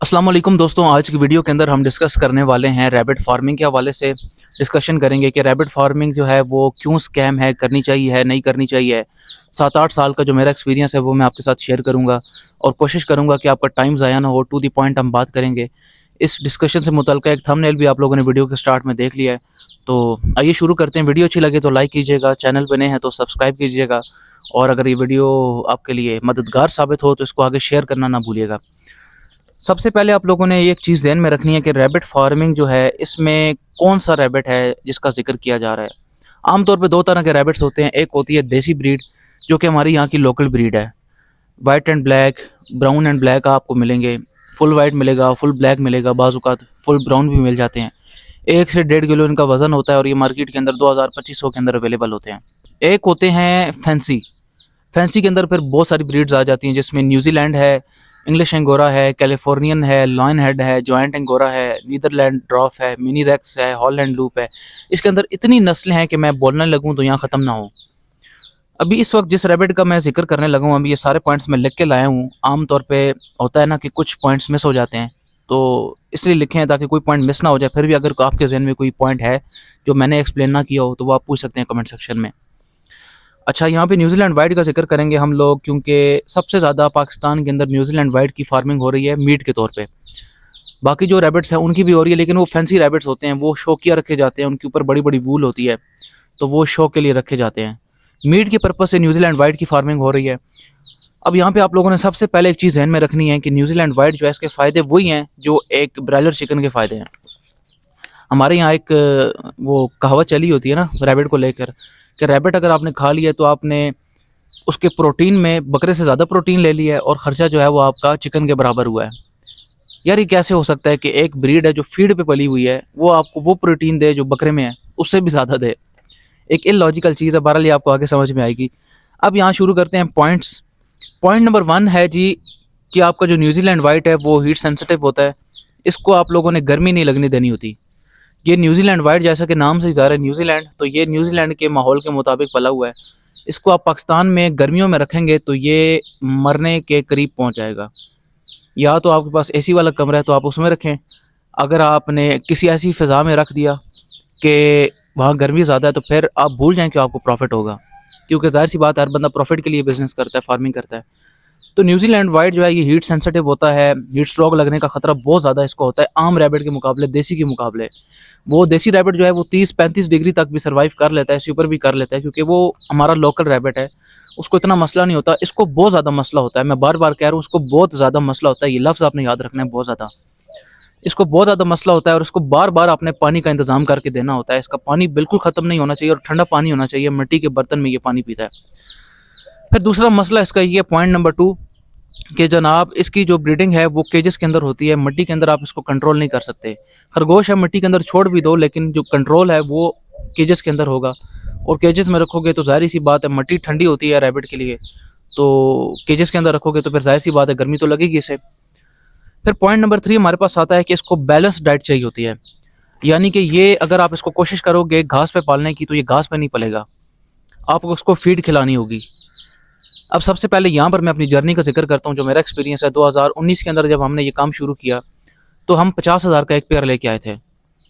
अस्सलाम वालेकुम दोस्तों, आज की वीडियो के अंदर हम डिस्कस करने वाले हैं रैबिट फार्मिंग के हवाले से। डिस्कशन करेंगे कि रैबिट फार्मिंग जो है वो क्यों स्कैम है, करनी चाहिए है, नहीं करनी चाहिए। 7-8 साल का जो मेरा एक्सपीरियंस है वो मैं आपके साथ शेयर करूंगा और कोशिश करूंगा कि आपका टाइम ज़ाया ना हो। टू द पॉइंट हम बात करेंगे। इस डिस्कशन से मुतल्लिक़ एक थंबनेल भी आप लोगों ने वीडियो के स्टार्ट में देख लिया है। तो आइए शुरू करते हैं। वीडियो अच्छी लगे तो लाइक कीजिएगा, चैनल पर नए हैं तो सब्सक्राइब कीजिएगा और अगर ये वीडियो आपके लिए मददगार साबित हो तो इसको आगे शेयर करना ना भूलिएगा। सबसे पहले आप लोगों ने एक चीज़ ध्यान में रखनी है कि रैबिट फार्मिंग जो है इसमें कौन सा रैबिट है जिसका जिक्र किया जा रहा है। आमतौर पे दो तरह के रैबिट्स होते हैं। एक होती है देसी ब्रीड जो कि हमारी यहाँ की लोकल ब्रीड है। White and black, brown and black आपको मिलेंगे। फुल वाइट मिलेगा, फुल ब्लैक मिलेगा, बाज़-औक़ात फुल ब्राउन भी मिल जाते हैं। 1 से 1.5 किलो इनका वज़न होता है और ये मार्केट के अंदर 2000-2500 के अंदर अवेलेबल होते हैं। एक होते हैं फैंसी। फैंसी के अंदर फिर बहुत सारी ब्रीड्स आ जाती हैं जिसमें न्यूजीलैंड है, इंग्लिश एंगोरा है, कैलिफोर्नियन है, लॉयन हेड है, जॉइंट एंगोरा है, नीदरलैंड ड्रॉफ है, मिनी रेक्स है, हॉलैंड लूप है। इसके अंदर इतनी नस्लें हैं कि मैं बोलने लगूँ तो यहाँ ख़त्म ना हो। अभी इस वक्त जिस रैबिट का मैं जिक्र करने लगा हूँ, अभी ये सारे पॉइंट्स मैं लिख के लाया हूँ। आम तौर पे होता है ना कि कुछ पॉइंट्स मिस हो जाते हैं, तो इसलिए लिखे हैं ताकि कोई पॉइंट मिस ना हो जाए। फिर भी अगर आपके जहन में कोई पॉइंट है जो मैंने एक्सप्लेन ना किया हो तो वो आप पूछ सकते हैं कमेंट सेक्शन में। अच्छा, यहाँ पे न्यूजीलैंड वाइट का ज़िक्र करेंगे हम लोग क्योंकि सबसे ज़्यादा पाकिस्तान के अंदर न्यूजीलैंड वाइट की फार्मिंग हो रही है मीट के तौर पे। बाकी जो रैबिट्स हैं उनकी भी हो रही है, लेकिन वो फैंसी रैबिट्स होते हैं, वो शौकिया रखे जाते हैं, उनके ऊपर बड़ी-बड़ी वूल होती है, तो वो शो के लिए रखे जाते हैं। मीट के पर्पज़ से न्यूजीलैंड वाइट की फार्मिंग हो रही है। अब यहाँ पे आप लोगों ने सबसे पहले एक चीज़ ज़हन में रखनी है कि न्यूजीलैंड वाइट जो है इसके फ़ायदे वही हैं जो एक ब्रायलर चिकन के फ़ायदे हैं। हमारे यहाँ एक वो कहावत चली होती है ना रैबिट को लेकर कि रैबिट अगर आपने खा लिया तो आपने उसके प्रोटीन में बकरे से ज़्यादा प्रोटीन ले लिया है और ख़र्चा जो है वो आपका चिकन के बराबर हुआ है। यार ये कैसे हो सकता है कि एक ब्रीड है जो फीड पे पली हुई है वो आपको वो प्रोटीन दे जो बकरे में है उससे भी ज़्यादा दे। एक इलॉजिकल चीज़ है, बहरहाल ये आपको आगे समझ में आएगी। अब यहाँ शुरू करते हैं पॉइंट्स। पॉइंट नंबर 1 है जी कि आपका जो न्यूजीलैंड वाइट है वो हीट सेंसिटिव होता है। इसको आप लोगों ने गर्मी नहीं लगने देनी होती। ये न्यूजीलैंड वाइट जैसा कि नाम से ही ज़ाहिर है न्यूजीलैंड, तो ये न्यूजीलैंड के माहौल के मुताबिक पला हुआ है। इसको आप पाकिस्तान में गर्मियों में रखेंगे तो ये मरने के करीब पहुंच जाएगा। या तो आपके पास एसी वाला कमरा है तो आप उसमें रखें। अगर आपने किसी ऐसी फ़िज़ा में रख दिया कि वहाँ गर्मी ज़्यादा है तो फिर आप भूल जाएँ कि आपको प्रॉफ़िट होगा, क्योंकि ज़ाहिर सी बात है हर बंदा प्रॉफ़िट के लिए बिज़नेस करता है, फार्मिंग करता है। तो न्यूजीलैंड वाइट जो है ये हीट सेंसिटिव होता है। हीट स्ट्रोक लगने का खतरा बहुत ज़्यादा इसको होता है आम रैबिट के मुकाबले, देसी के मुकाबले। वो देसी रैबिट जो है वो 30-35 डिग्री तक भी सर्वाइव कर लेता है, इससे ऊपर भी कर लेता है, क्योंकि वो हमारा लोकल रैबिट है, उसको इतना मसला नहीं होता। इसको बहुत ज़्यादा मसला होता है, मैं बार बार कह रहा हूँ, उसको बहुत ज़्यादा मसला होता है। ये लफ्ज़ आपने याद रखना है, बहुत ज़्यादा। इसको बहुत ज़्यादा मसला होता है और इसको बार बार आपने पानी का इंतज़ाम करके देना होता है। इसका पानी बिल्कुल ख़त्म नहीं होना चाहिए और ठंडा पानी होना चाहिए। मिट्टी के बर्तन में ये पानी पीता है। फिर दूसरा मसला इसका ये पॉइंट नंबर 2 कि जनाब इसकी जो ब्रीडिंग है वो केजेस के अंदर होती है। मिट्टी के अंदर आप इसको कंट्रोल नहीं कर सकते। खरगोश है, मिट्टी के अंदर छोड़ भी दो, लेकिन जो कंट्रोल है वो केजेस के अंदर होगा और केजेस में रखोगे तो ज़ाहिर सी बात है मिट्टी ठंडी होती है रैबिट के लिए, तो केजेस के अंदर रखोगे तो फिर ज़ाहिर सी बात है गर्मी तो लगेगी इसे। फिर पॉइंट नंबर 3 हमारे पास आता है कि इसको बैलेंस डाइट चाहिए होती है। यानी कि ये अगर आप इसको कोशिश करोगे घास पे पालने की तो ये घास पे नहीं पलेगा, आपको उसको फीड खिलानी होगी। अब सबसे पहले यहाँ पर मैं अपनी जर्नी का जिक्र करता हूँ, जो मेरा एक्सपीरियंस है। 2019 के अंदर जब हमने ये काम शुरू किया तो हम 50,000 का एक पेयर लेके आए थे।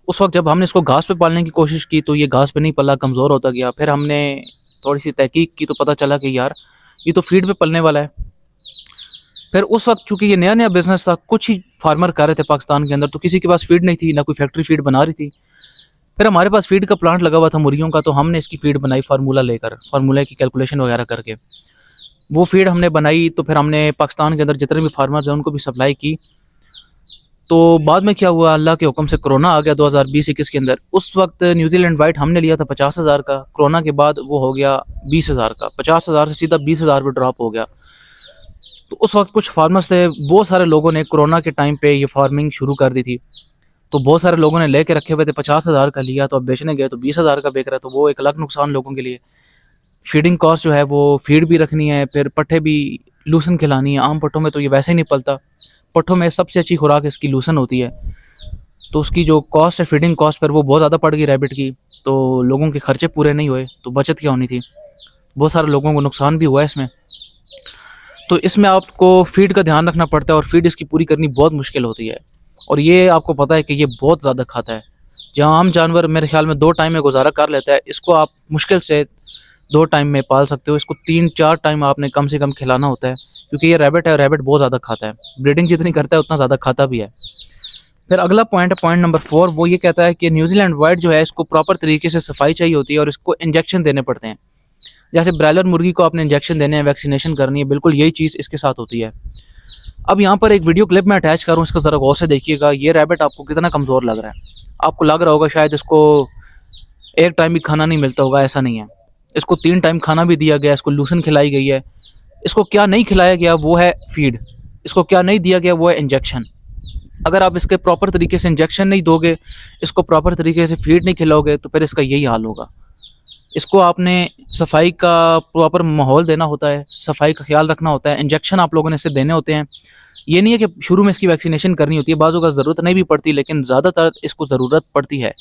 उस वक्त जब हमने इसको घास पे पालने की कोशिश की तो ये घास पे नहीं पला, कमज़ोर होता गया। फिर हमने थोड़ी सी तहकीक की तो पता चला कि यार ये तो फीड पे पलने वाला है। फिर उस वक्त चूँकि ये नया नया बिज़नेस था, कुछ ही फार्मर कर रहे थे पाकिस्तान के अंदर, तो किसी के पास फीड नहीं थी, ना कोई फैक्ट्री फीड बना रही थी। फिर हमारे पास फीड का प्लांट लगा हुआ था मुर्गियों का, तो हमने इसकी फीड बनाई फार्मूला लेकर, फार्मूला की कैलकुलेशन वगैरह करके वो फीड हमने बनाई। तो फिर हमने पाकिस्तान के अंदर जितने भी फार्मर्स हैं उनको भी सप्लाई की। तो बाद में क्या हुआ, अल्लाह के हुक्म से कोरोना आ गया 2020-21 के अंदर। उस वक्त न्यूजीलैंड वाइट हमने लिया था 50,000 का, कोरोना के बाद वो हो गया 20,000 का। 50,000 से सीधा 20,000 पे ड्रॉप हो गया। तो उस वक्त कुछ फार्मर्स थे, बहुत सारे लोगों ने कोरोना के टाइम पे ये फार्मिंग शुरू कर दी थी, तो बहुत सारे लोगों ने लेके रखे हुए थे। 50,000 का लिया तो अब बेचने गए तो 20,000 का बेच रहा है, तो वो एक अलग नुकसान लोगों के लिए। फीडिंग कॉस्ट जो है वो फीड भी रखनी है, फिर पट्ठे भी लूसन खिलानी है। आम पट्ठों में तो ये वैसे ही नहीं पलता, पट्ठों में सबसे अच्छी खुराक इसकी लूसन होती है। तो उसकी जो कॉस्ट है फीडिंग कॉस्ट पर वो बहुत ज़्यादा पड़ गई रैबिट की, तो लोगों के खर्चे पूरे नहीं हुए, तो बचत क्या होनी थी। बहुत सारे लोगों को नुकसान भी हुआ है इसमें। तो इसमें आपको फीड का ध्यान रखना पड़ता है और फीड इसकी पूरी करनी बहुत मुश्किल होती है। और ये आपको पता है कि ये बहुत ज़्यादा खाता है। जहाँ आम जानवर मेरे ख्याल में 2 टाइम में गुजारा कर लेता है, इसको आप मुश्किल से 2 टाइम में पाल सकते हो। इसको 3-4 टाइम आपने कम से कम खिलाना होता है, क्योंकि ये रैबिट है, रैबिट बहुत ज़्यादा खाता है। ब्रीडिंग जितनी करता है उतना ज़्यादा खाता भी है। फिर अगला पॉइंट है पॉइंट नंबर 4, वो ये कहता है कि न्यूजीलैंड वाइट जो है इसको प्रॉपर तरीके से सफाई चाहिए होती है और इसको इंजेक्शन देने पड़ते हैं। जैसे ब्रायलर मुर्गी को आपने इंजेक्शन देने हैं, वैक्सीनेशन करनी है, बिल्कुल यही चीज़ इसके साथ होती है। अब यहाँ पर एक वीडियो क्लिप मैं अटैच करूँ, इसका ज़रा गौर से देखिएगा। ये रैबिट आपको कितना कमज़ोर लग रहा है। आपको लग रहा होगा शायद इसको 1 टाइम भी खाना नहीं मिलता होगा, ऐसा नहीं है। इसको 3 टाइम खाना भी दिया गया, इसको लूसन खिलाई गई है। इसको क्या नहीं खिलाया गया वो है फीड, इसको क्या नहीं दिया गया वो है इंजेक्शन। अगर आप इसके प्रॉपर तरीके से इंजेक्शन नहीं दोगे, इसको प्रॉपर तरीके से फीड नहीं खिलाओगे, तो फिर इसका यही हाल होगा। इसको आपने सफाई का प्रॉपर माहौल देना होता है, सफाई का ख्याल रखना होता है, इंजेक्शन आप लोगों ने इसे देने होते हैं। ये नहीं है कि शुरू में इसकी वैक्सीनेशन करनी होती है, बाज़ों का ज़रूरत नहीं भी पड़ती, लेकिन ज़्यादातर इसको ज़रूरत पड़ती है।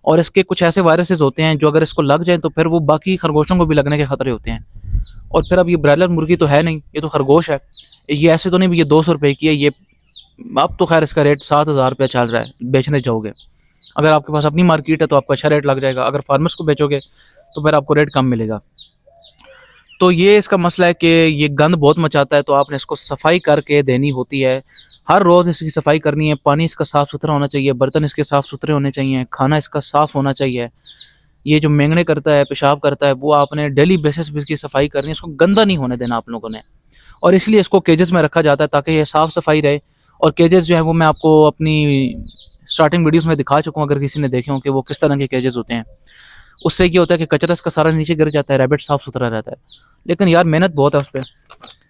और इसके कुछ ऐसे वायरसेस होते हैं जो अगर इसको लग जाए तो फिर वो बाकी खरगोशों को भी लगने के खतरे होते हैं। और फिर अब ये ब्रायलर मुर्गी तो है नहीं, ये तो खरगोश है। ये ऐसे तो नहीं भी ये 200 रुपये की है, ये अब तो खैर इसका रेट 7,000 रुपया चल रहा है बेचने जाओगे। अगर आपके पास अपनी मार्केट है तो आपका अच्छा रेट लग जाएगा, अगर फार्मर्स को बेचोगे तो फिर आपको रेट कम मिलेगा। तो ये इसका मसला है कि ये गंद बहुत मचाता है, तो आपने इसको सफाई करके देनी होती है। हर रोज़ इसकी सफाई करनी है, पानी इसका साफ़ सुथरा होना चाहिए, बर्तन इसके साफ़ सुथरे होने चाहिए, खाना इसका साफ़ होना चाहिए। ये जो मेंगने करता है, पेशाब करता है, वो आपने डेली बेसिस पे इसकी सफाई करनी है, इसको गंदा नहीं होने देना आप लोगों ने। और इसलिए इसको केजेस में रखा जाता है ताकि ये साफ़ सफाई रहे। और केजेस जो है वो मैं आपको अपनी स्टार्टिंग वीडियोस में दिखा चुका हूँ, अगर किसी ने देखे हो कि वो किस तरह के केजेस होते हैं। उससे क्या होता है कि कचरा इसका सारा नीचे गिर जाता है, रैबिट साफ़ सुथरा रहता है। लेकिन यार मेहनत बहुत है उस पर।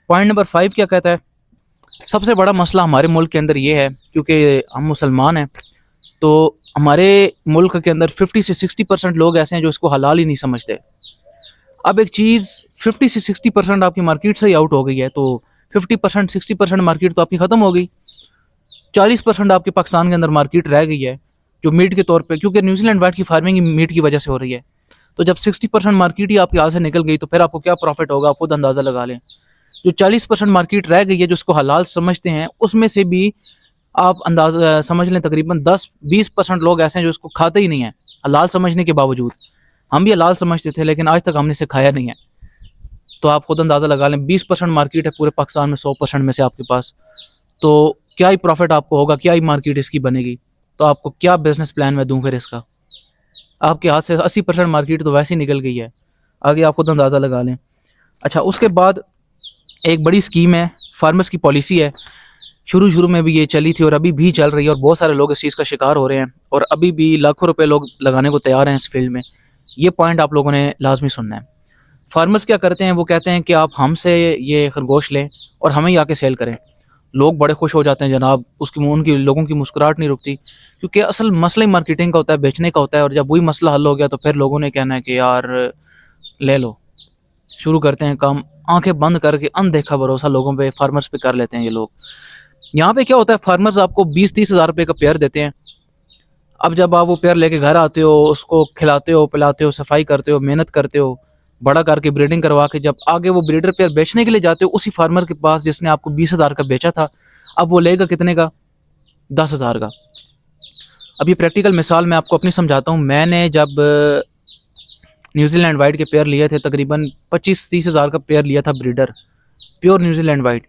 पॉइंट नंबर 5 क्या कहता है, सबसे बड़ा मसला हमारे मुल्क के अंदर ये है, क्योंकि हम मुसलमान हैं, तो हमारे मुल्क के अंदर 50 से 60% लोग ऐसे हैं जो इसको हलाल ही नहीं समझते। अब एक चीज़ 50 से 60% आपकी मार्केट से ही आउट हो गई है, तो 50% 60% मार्केट तो आपकी ख़त्म हो गई। 40% आपके पाकिस्तान के अंदर मार्केट रह गई है जो मीट के तौर पे, क्योंकि न्यूजीलैंड वाइट की फार्मिंग ही मीट की वजह से हो रही है। तो जब 60% मार्केट ही आपके हाथ से निकल गई तो फिर आपको क्या प्रॉफिट होगा, आप खुद अंदाज़ा लगा लें। जो 40% मार्केट रह गई है जो इसको हलाल समझते हैं, उसमें से भी आप अंदाज़ा समझ लें तकरीबन 10-20% लोग ऐसे हैं जो इसको खाते ही नहीं हैं हलाल समझने के बावजूद। हम भी हलाल समझते थे लेकिन आज तक हमने इसे खाया नहीं है। तो आप खुद अंदाज़ा लगा लें, 20% मार्केट है पूरे पाकिस्तान में 100% में से आपके पास, तो क्या ही प्रॉफिट आपको होगा, क्या ही मार्केट इसकी बनेगी। तो आपको क्या बिजनेस प्लान मैं दूं फिर इसका। आपके हाथ से 80% मार्केट तो वैसे ही निकल गई है, आगे आप खुद अंदाज़ा लगा लें। अच्छा, उसके बाद एक बड़ी स्कीम है, फार्मर्स की पॉलिसी है। शुरू में भी ये चली थी और अभी भी चल रही है और बहुत सारे लोग इस चीज़ का शिकार हो रहे हैं और अभी भी लाखों रुपए लोग लगाने को तैयार हैं इस फील्ड में। ये पॉइंट आप लोगों ने लाजमी सुनना है। फार्मर्स क्या करते हैं, वो कहते हैं कि आप हमसे ये खरगोश लें और हमें ही आके सेल करें। लोग बड़े खुश हो जाते हैं जनाब, उसकी उनकी लोगों की मुस्कुराहट नहीं रुकती, क्योंकि असल मसला ही मार्केटिंग का होता है, बेचने का होता है। और जब वही मसला हल हो गया तो फिर लोगों ने कहना है कि यार ले लो, शुरू करते हैं काम, आंखें बंद करके अनदेखा भरोसा लोगों पे, फार्मर्स पे कर लेते हैं ये लोग। यहाँ पे क्या होता है, फार्मर्स आपको 20-30 हज़ार रुपये का पेयर देते हैं। अब जब आप वो पेयर लेके घर आते हो, उसको खिलाते हो, पिलाते हो, सफाई करते हो, मेहनत करते हो, बड़ा करके ब्रीडिंग करवा के जब आगे वो ब्रीडर पेयर बेचने के लिए जाते हो उसी फार्मर के पास जिसने आपको 20,000 का बेचा था, अब वो लेगा कितने का, 10,000 का। अब ये प्रैक्टिकल मिसाल मैं आपको अपनी समझाता हूँ। मैंने जब न्यूजीलैंड वाइट के पेयर लिए थे, तकरीबन 25-30 हज़ार का पेयर लिया था ब्रीडर, प्योर न्यूजीलैंड वाइट।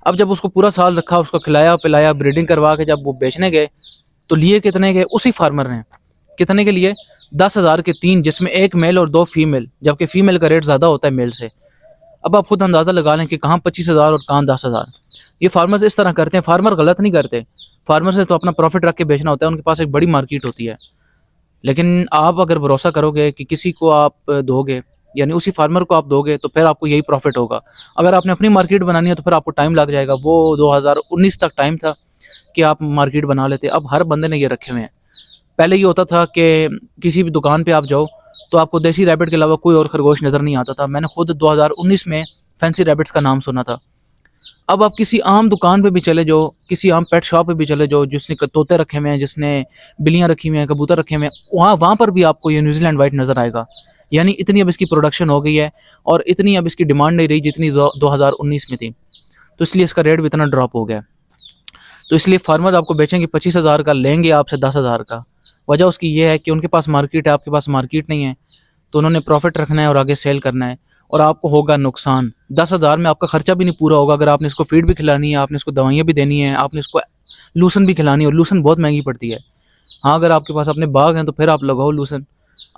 अब जब उसको पूरा साल रखा, उसको खिलाया पिलाया, ब्रीडिंग करवा के जब वो बेचने गए तो लिए कितने के, उसी फार्मर ने कितने के लिए, 10,000 के 3, जिसमें 1 मेल और 2 फीमेल, जबकि फीमेल का रेट ज़्यादा होता है मेल से। अब आप खुद अंदाज़ा लगा लें कि कहाँ 25,000 और कहाँ 10,000। ये फार्मर्स इस तरह करते हैं। फार्मर गलत नहीं करते, फार्मर्स ने तो अपना प्रॉफिट रख के बेचना होता है, उनके पास एक बड़ी मार्केट होती है। लेकिन आप अगर भरोसा करोगे कि किसी को आप दोगे, यानी उसी फार्मर को आप दोगे, तो फिर आपको यही प्रॉफिट होगा। अगर आपने अपनी मार्केट बनानी है तो फिर आपको टाइम लग जाएगा। वो 2019 तक टाइम था कि आप मार्केट बना लेते, अब हर बंदे ने ये रखे हुए हैं। पहले ये होता था कि किसी भी दुकान पे आप जाओ तो आपको देसी रैबिट के अलावा कोई और खरगोश नज़र नहीं आता था। मैंने खुद 2019 में फैंसी रैबिट्स का नाम सुना था। अब आप किसी आम दुकान पे भी चले जाओ, किसी आम पेट शॉप पे भी चले जाओ जिसने तोते रखे हुए हैं, जिसने बिल्लियाँ रखी हुई हैं, कबूतर रखे हुए हैं, वहाँ पर भी आपको ये न्यूजीलैंड वाइट नज़र आएगा। यानी इतनी अब इसकी प्रोडक्शन हो गई है और इतनी अब इसकी डिमांड नहीं रही जितनी 2019 में थी, तो इसलिए इसका रेट भी इतना ड्रॉप हो गया। तो इसलिए फार्मर आपको बेचेंगे 25,000 का, लेंगे आपसे 10,000 का। वजह उसकी ये है कि उनके पास मार्केट है, आपके पास मार्केट नहीं है, तो उन्होंने प्रॉफिट रखना है और आगे सेल करना है, और आपको होगा नुकसान। 10,000 में आपका खर्चा भी नहीं पूरा होगा। अगर आपने इसको फीड भी खिलानी है, आपने इसको दवाइयाँ भी देनी है, आपने इसको लूसन भी खिलानी है, और लूसन बहुत महंगी पड़ती है। हाँ, अगर आपके पास अपने बाग हैं तो फिर आप लगाओ लूसन,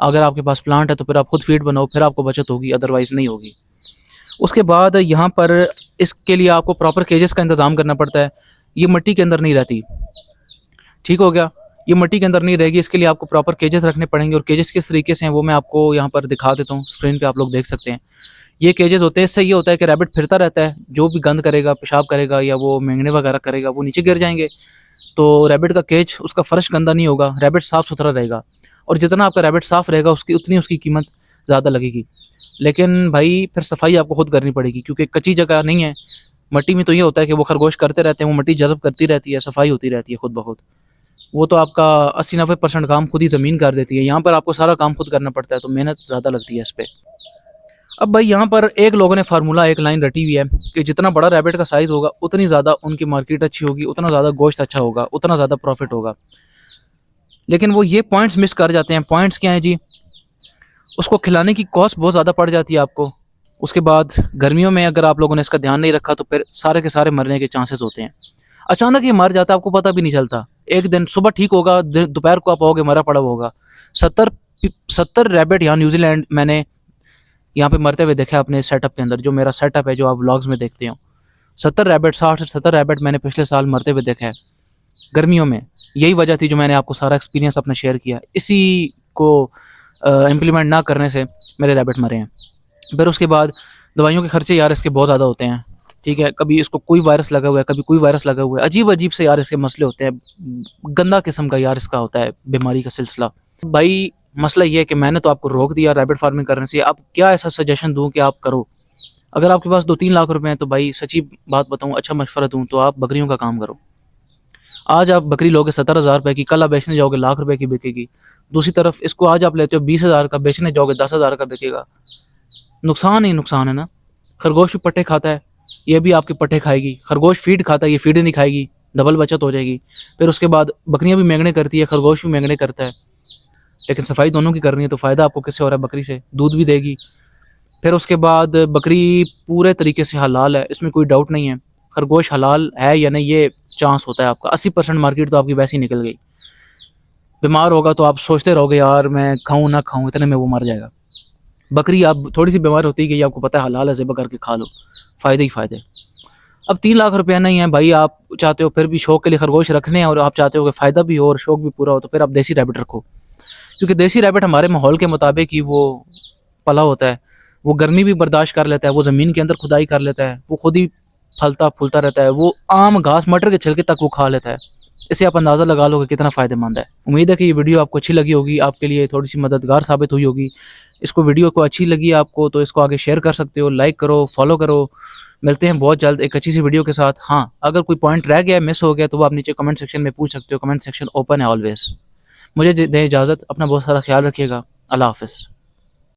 अगर आपके पास प्लांट है तो फिर आप खुद फीड बनाओ, फिर आपको बचत होगी, अदरवाइज़ नहीं होगी। उसके बाद यहाँ पर इसके लिए आपको प्रॉपर केजेस का इंतज़ाम करना पड़ता है। ये मिट्टी के अंदर नहीं रहती, ठीक हो गया, ये मिट्टी के अंदर नहीं रहेगी, इसके लिए आपको प्रॉपर केजेस रखने पड़ेंगे। और केजेस किस तरीके से हैं वो मैं आपको यहाँ पर दिखा देता हूँ, स्क्रीन पे आप लोग देख सकते हैं। ये केजेस होते हैं, इससे ये होता है कि रैबिट फिरता रहता है, जो भी गंद करेगा, पेशाब करेगा या वो मेंगने वगैरह करेगा, वो नीचे गिर जाएंगे। तो रैबिट का केज, उसका फर्श गंदा नहीं होगा, रैबिट साफ़ सुथरा रहेगा, और जितना आपका रैबिट साफ़ रहेगा उसकी उतनी उसकी कीमत ज़्यादा लगेगी। लेकिन भाई फिर सफाई आपको खुद करनी पड़ेगी, क्योंकि कच्ची जगह नहीं है। मिट्टी में तो ये होता है कि वो खरगोश करते रहते हैं, वो मिट्टी जज़ब करती रहती है, सफाई होती रहती है खुद ब खुद। वो तो आपका 80-90% काम खुद ही ज़मीन कर देती है। यहाँ पर आपको सारा काम खुद करना पड़ता है, तो मेहनत ज़्यादा लगती है इस पर। अब भाई यहाँ पर एक लोगों ने फार्मूला, एक लाइन रटी हुई है कि जितना बड़ा रैबिट का साइज़ होगा उतनी ज़्यादा उनकी मार्केट अच्छी होगी, उतना ज़्यादा गोश्त अच्छा होगा, उतना ज़्यादा प्रॉफिट होगा। लेकिन वो ये पॉइंट्स मिस कर जाते हैं। पॉइंट्स क्या हैं जी? उसको खिलाने की कॉस्ट बहुत ज़्यादा पड़ जाती है आपको। उसके बाद गर्मियों में अगर आप लोगों ने इसका ध्यान नहीं रखा तो फिर सारे के सारे मरने के चांसेस होते हैं। अचानक ये मर जाता है, आपको पता भी नहीं चलता। एक दिन सुबह ठीक होगा, दोपहर को आप आओगे मरा पड़ा हुआ होगा। 70 रैबिट यहाँ न्यूजीलैंड मैंने यहाँ पे मरते हुए देखा है अपने सेटअप के अंदर, जो मेरा सेटअप है जो आप व्लॉग्स में देखते हो। 70 रैबिट, 60 से 70 रैबिट मैंने पिछले साल मरते हुए देखा है गर्मियों में। यही वजह थी जो मैंने आपको सारा एक्सपीरियंस अपना शेयर किया। इसी को इम्प्लीमेंट ना करने से मेरे रैबिट मरे हैं। फिर उसके बाद दवाइयों के खर्चे यार इसके बहुत ज़्यादा होते हैं, ठीक है। कभी इसको कोई वायरस लगा हुआ है, कभी कोई वायरस लगा हुआ है, अजीब अजीब से यार इसके मसले होते हैं। गंदा किस्म का यार इसका होता है बीमारी का सिलसिला। भाई मसला ये है कि मैंने तो आपको रोक दिया रैबिट फार्मिंग करने से। अब क्या ऐसा सजेशन दूं कि आप करो? अगर आपके पास 2-3 लाख रुपए हैं तो भाई सच्ची बात बताऊं, अच्छा मशवरा दूं तो आप बकरियों का काम करो। आज आप बकरी लोगे 70,000 रुपये की, कल आप बेचने जाओगे लाख रुपए की बिकेगी। दूसरी तरफ इसको आज आप लेते हो 20,000 का, बेचने जाओगे 10,000 का बिकेगा। नुकसान ही नुकसान है ना। खरगोश भी पट्टे खाता है, ये भी आपके पट्टे खाएगी। खरगोश फीड खाता है, ये फीड नहीं खाएगी, डबल बचत हो जाएगी। फिर उसके बाद बकरियां भी मेंगने करती है, खरगोश भी मेंगने करता है, लेकिन सफाई दोनों की करनी है, तो फ़ायदा आपको किससे हो रहा है? बकरी से। दूध भी देगी। फिर उसके बाद बकरी पूरे तरीके से हलाल है, इसमें कोई डाउट नहीं है। खरगोश हलाल है या नहीं ये चांस होता है आपका। 80% मार्केट तो आपकी वैसे ही निकल गई। बीमार होगा तो आप सोचते रहोगे यार मैं खाऊं ना खाऊं, इतने में वो मर जाएगा। बकरी आप थोड़ी सी बीमार होती गई, आपको पता है हलाल है, ज़िबा करके खा लो, फ़ायदे ही फ़ायदे। अब 3 लाख रुपया नहीं है भाई, आप चाहते हो फिर भी शौक के लिए खरगोश रखने हैं और आप चाहते हो कि फ़ायदा भी हो और शौक भी पूरा हो, तो फिर आप देसी रैबिट रखो। क्योंकि देसी रैबिट हमारे माहौल के मुताबिक ही वो पला होता है। वो गर्मी भी बर्दाश्त कर लेता है, वो ज़मीन के अंदर खुदाई कर लेता है, वो खुद ही फलता फूलता रहता है, वो आम घास मटर के छिलके तक वो खा लेता है। इससे आप अंदाज़ा लगा लो कि कितना फ़ायदेमंद है। उम्मीद है कि ये वीडियो आपको अच्छी लगी होगी, आपके लिए थोड़ी सी मददगार साबित हुई होगी। इसको वीडियो को अच्छी लगी आपको तो इसको आगे शेयर कर सकते हो, लाइक करो, फॉलो करो। मिलते हैं बहुत जल्द एक अच्छी सी वीडियो के साथ। हाँ, अगर कोई पॉइंट रह गया, मिस हो गया, तो वो आप नीचे कमेंट सेक्शन में पूछ सकते हो। कमेंट सेक्शन ओपन है ऑलवेज। मुझे दें इजाज़त, अपना बहुत सारा ख्याल रखिएगा। अल्लाह हाफ़िज़।